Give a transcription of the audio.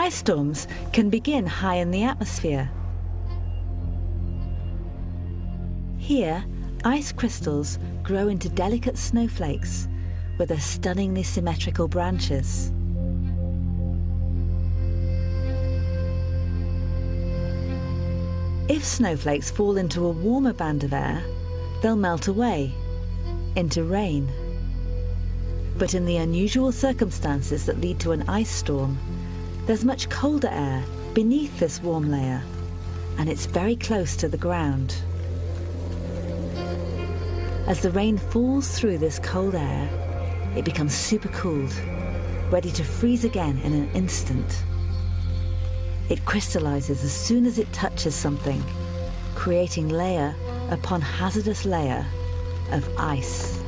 Ice storms can begin high in the atmosphere. Here, ice crystals grow into delicate snowflakes with their stunningly symmetrical branches. If snowflakes fall into a warmer band of air, they'll melt away into rain. But in the unusual circumstances that lead to an ice storm, there's much colder air beneath this warm layer, and it's very close to the ground. As the rain falls through this cold air, it becomes supercooled, ready to freeze again in an instant. It crystallizes as soon as it touches something, creating layer upon hazardous layer of ice.